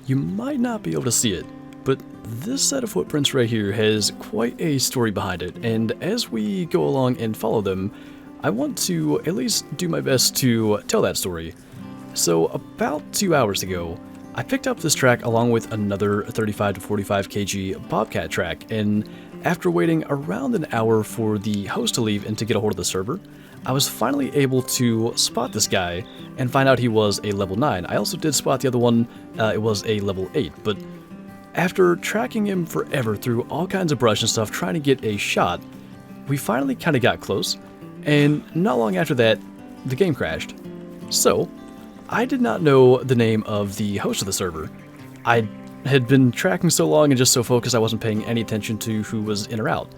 You might not be able to see it, but this set of footprints right here has quite a story behind it, and as we go along and follow them, I want to at least do my best to tell that story. So about 2 hours ago, I picked up this track along with another 35 to 45 kg bobcat track, and after waiting around an hour for the host to leave and to get a hold of the server, I was finally able to spot this guy and find out he was a level 9. I also did spot the other one, it was a level 8, but after tracking him forever through all kinds of brush and stuff trying to get a shot, we finally kind of got close, and not long after that, the game crashed. So, I did not know the name of the host of the server. I had been tracking so long and just so focused I wasn't paying any attention to who was in or out.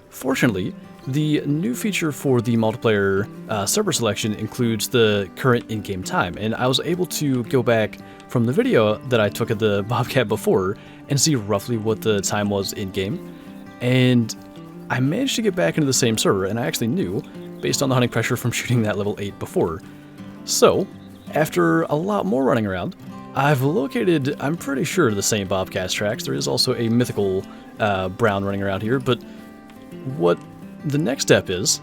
Fortunately, the new feature for the multiplayer server selection includes the current in-game time, and I was able to go back from the video that I took of the bobcat before and see roughly what the time was in-game, and I managed to get back into the same server, and I actually knew, based on the hunting pressure from shooting that level 8 before. So, after a lot more running around, I've located, I'm pretty sure, the same bobcat tracks. There is also a mythical brown running around here, but what the next step is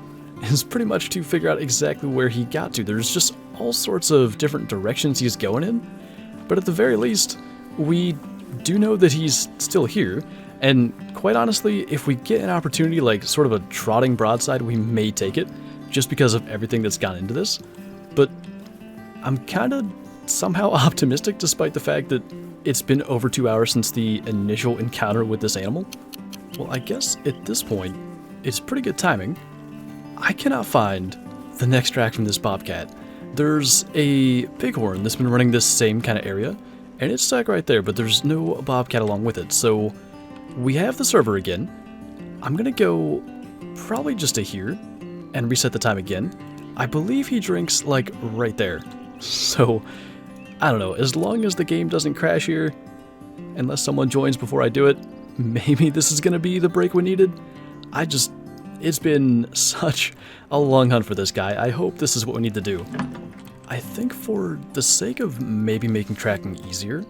pretty much to figure out exactly where he got to. There's just all sorts of different directions he's going in, but at the very least, we do know that he's still here, and quite honestly, if we get an opportunity like sort of a trotting broadside, we may take it, just because of everything that's gone into this. But I'm kind of somehow optimistic despite the fact that it's been over 2 hours since the initial encounter with this animal. Well, I guess at this point, it's pretty good timing. I cannot find the next track from this bobcat. There's a bighorn that's been running this same kind of area, and it's stuck right there, but there's no bobcat along with it. So we have the server again. I'm gonna go probably just to here and reset the time again. I believe he drinks like right there. So I don't know, as long as the game doesn't crash here, unless someone joins before I do it, maybe this is gonna be the break we needed. It's been such a long hunt for this guy. I hope this is what we need to do. I think for the sake of maybe making tracking easier,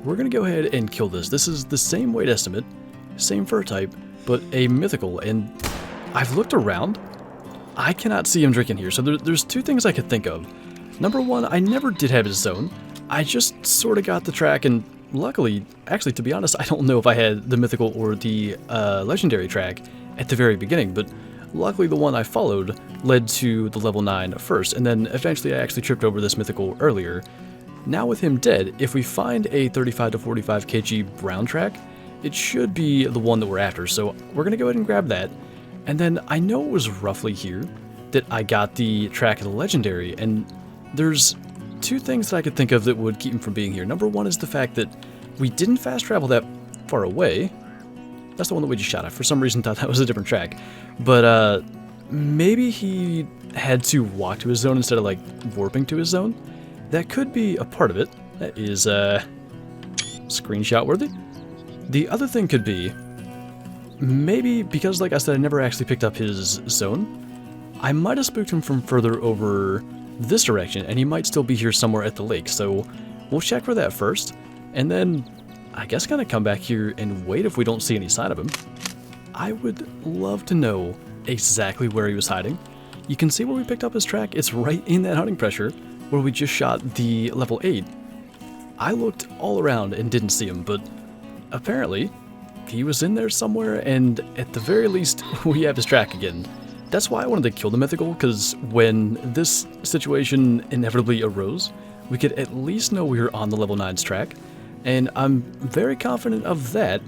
we're gonna go ahead and kill this. This is the same weight estimate, same fur type, but a mythical, and I've looked around. I cannot see him drinking here, so there's two things I could think of. Number one, I never did have his zone. I just sort of got the track, and luckily, actually, to be honest, I don't know if I had the mythical or the legendary track at the very beginning, but luckily the one I followed led to the level 9 first, and then eventually I actually tripped over this mythical earlier. Now with him dead, if we find a 35 to 45 kg brown track, it should be the one that we're after, so we're going to go ahead and grab that. And then I know it was roughly here that I got the track of the legendary, and there's two things that I could think of that would keep him from being here. Number one is the fact that we didn't fast travel that far away. That's the one that we just shot. I for some reason thought that was a different track. But maybe he had to walk to his zone instead of like warping to his zone. That could be a part of it. That is screenshot worthy. The other thing could be, maybe because like I said, I never actually picked up his zone, I might have spooked him from further over this direction, and he might still be here somewhere at the lake. So we'll check for that first, and then I guess kind of come back here and wait if we don't see any sign of him. I would love to know exactly where he was hiding. You can see where we picked up his track. It's right in that hunting pressure where we just shot the level 8. I looked all around and didn't see him, but apparently he was in there somewhere, and at the very least we have his track again. That's why I wanted to kill the mythical, because when this situation inevitably arose, we could at least know we were on the level 9's track, and I'm very confident of that.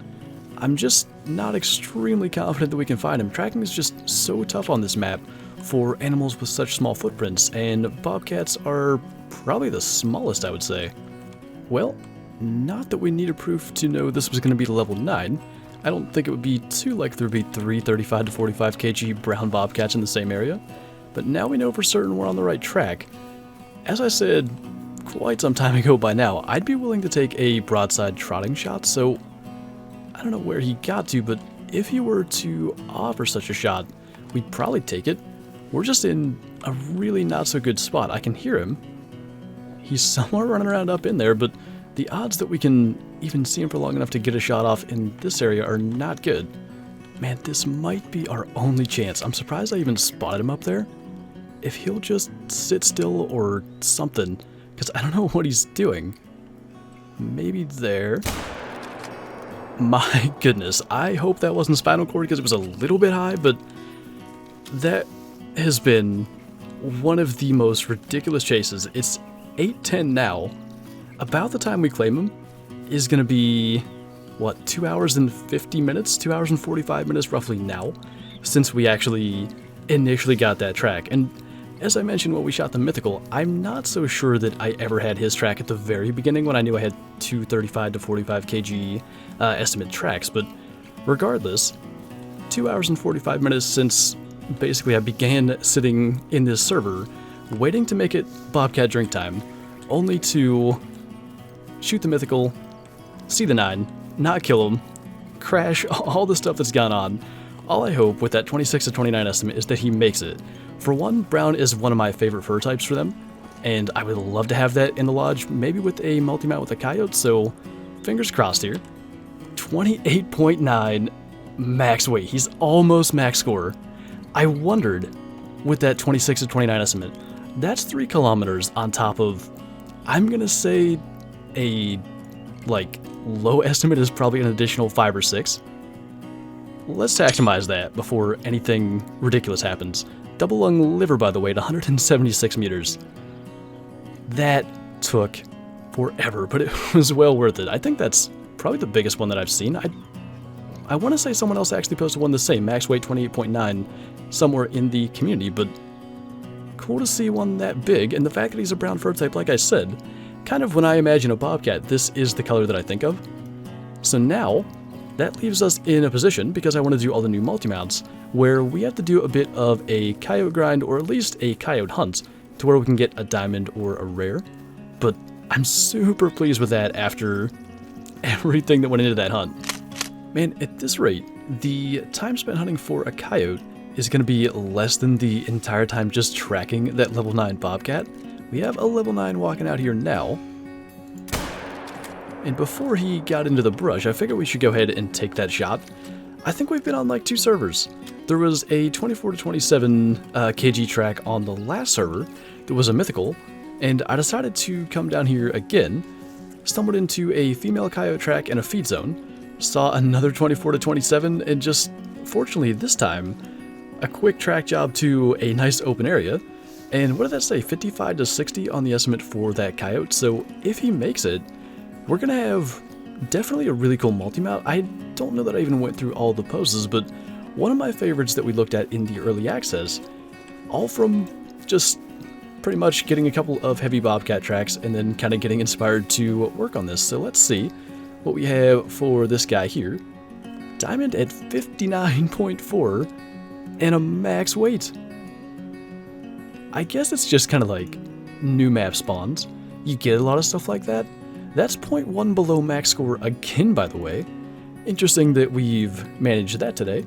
I'm just not extremely confident that we can find him. Tracking is just so tough on this map for animals with such small footprints, and bobcats are probably the smallest, I would say. Well, not that we needed proof to know this was going to be the level 9. I don't think it would be too likely there would be 3 35 to 45 kg brown bobcats in the same area, but now we know for certain we're on the right track. As I said quite some time ago by now, I'd be willing to take a broadside trotting shot, so I don't know where he got to, but if he were to offer such a shot, we'd probably take it. We're just in a really not so good spot. I can hear him. He's somewhere running around up in there, but the odds that we can even see him for long enough to get a shot off in this area are not good. Man, this might be our only chance. I'm surprised I even spotted him up there. If he'll just sit still or something, because I don't know what he's doing. Maybe there. My goodness, I hope that wasn't spinal cord because it was a little bit high, but that has been one of the most ridiculous chases. It's 8:10 now. About the time we claim him is going to be, what, 2 hours and 50 minutes? 2 hours and 45 minutes roughly now, since we actually initially got that track. And as I mentioned when we shot the mythical, I'm not so sure that I ever had his track at the very beginning when I knew I had two 35 to 45 kg estimate tracks, but regardless, 2 hours and 45 minutes since basically I began sitting in this server, waiting to make it Bobcat drink time, only to shoot the mythical, see the 9, not kill him, crash, all the stuff that's gone on. All I hope with that 26 to 29 estimate is that he makes it. For one, brown is one of my favorite fur types for them, and I would love to have that in the lodge, maybe with a multi-mount with a coyote, so fingers crossed here. 28.9 max weight. He's almost max score. I wondered, with that 26 to 29 estimate, that's 3 kilometers on top of, I'm gonna say, a, like, low estimate is probably an additional 5 or 6. Let's taximize that before anything ridiculous happens. Double lung liver, by the way, at 176 meters. That took forever, but it was well worth it. I think that's probably the biggest one that I've seen. I want to say someone else actually posted one the same, max weight 28.9, somewhere in the community, but cool to see one that big, and the fact that he's a brown fur type, like I said, kind of when I imagine a bobcat, this is the color that I think of. So now, that leaves us in a position, because I want to do all the new multi-mounts, where we have to do a bit of a coyote grind, or at least a coyote hunt, to where we can get a diamond or a rare. But I'm super pleased with that after everything that went into that hunt. Man, at this rate, the time spent hunting for a coyote is going to be less than the entire time just tracking that level 9 bobcat. We have a level 9 walking out here now. And before he got into the brush, I figured we should go ahead and take that shot. I think we've been on like 2 servers. There was a 24 to 27 kg track on the last server that was a mythical, and I decided to come down here again, stumbled into a female coyote track and a feed zone, saw another 24 to 27, and just, fortunately this time, a quick track job to a nice open area. And what did that say? 55 to 60 on the estimate for that coyote. So if he makes it, we're going to have definitely a really cool multi-mount. I don't know that I even went through all the poses, but one of my favorites that we looked at in the early access, all from just pretty much getting a couple of heavy bobcat tracks and then kind of getting inspired to work on this. So let's see what we have for this guy here. Diamond at 59.4 and a max weight. I guess it's just kind of like new map spawns. You get a lot of stuff like that. That's 0.1 below max score again, by the way. Interesting that we've managed that today.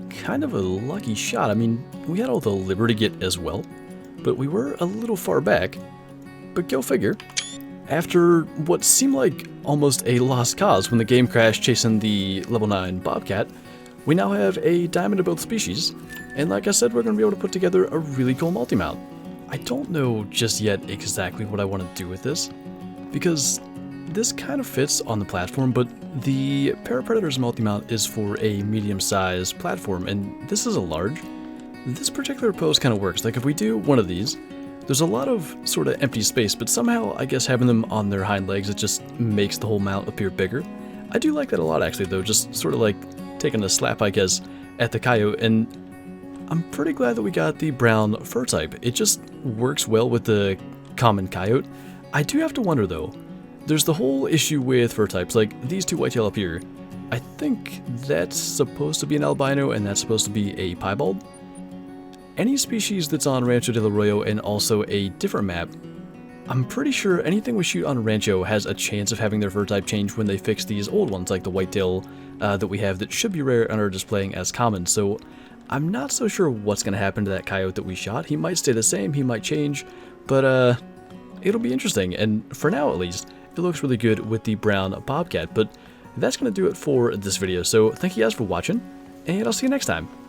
Kind of a lucky shot. I mean, we had all the liver to get as well, but we were a little far back. But go figure. After what seemed like almost a lost cause when the game crashed chasing the level 9 bobcat, we now have a diamond of both species, and like I said, we're going to be able to put together a really cool multi-mount. I don't know just yet exactly what I want to do with this, because this kind of fits on the platform, but the Parapredator's multi-mount is for a medium-sized platform, and this is a large. This particular pose kind of works. Like if we do one of these, there's a lot of sort of empty space, but somehow I guess having them on their hind legs, it just makes the whole mount appear bigger. I do like that a lot actually though, just sort of like taking a slap, I guess, at the coyote, and I'm pretty glad that we got the brown fur type. It just works well with the common coyote. I do have to wonder though, there's the whole issue with fur types, like these two whitetail up here. I think that's supposed to be an albino and that's supposed to be a piebald. Any species that's on Rancho Del Arroyo and also a different map, I'm pretty sure anything we shoot on Rancho has a chance of having their fur type change when they fix these old ones, like the whitetail that we have that should be rare and are displaying as common. So I'm not so sure what's going to happen to that coyote that we shot. He might stay the same, he might change, but it'll be interesting. And for now at least, it looks really good with the brown bobcat. But that's going to do it for this video. So thank you guys for watching, and I'll see you next time.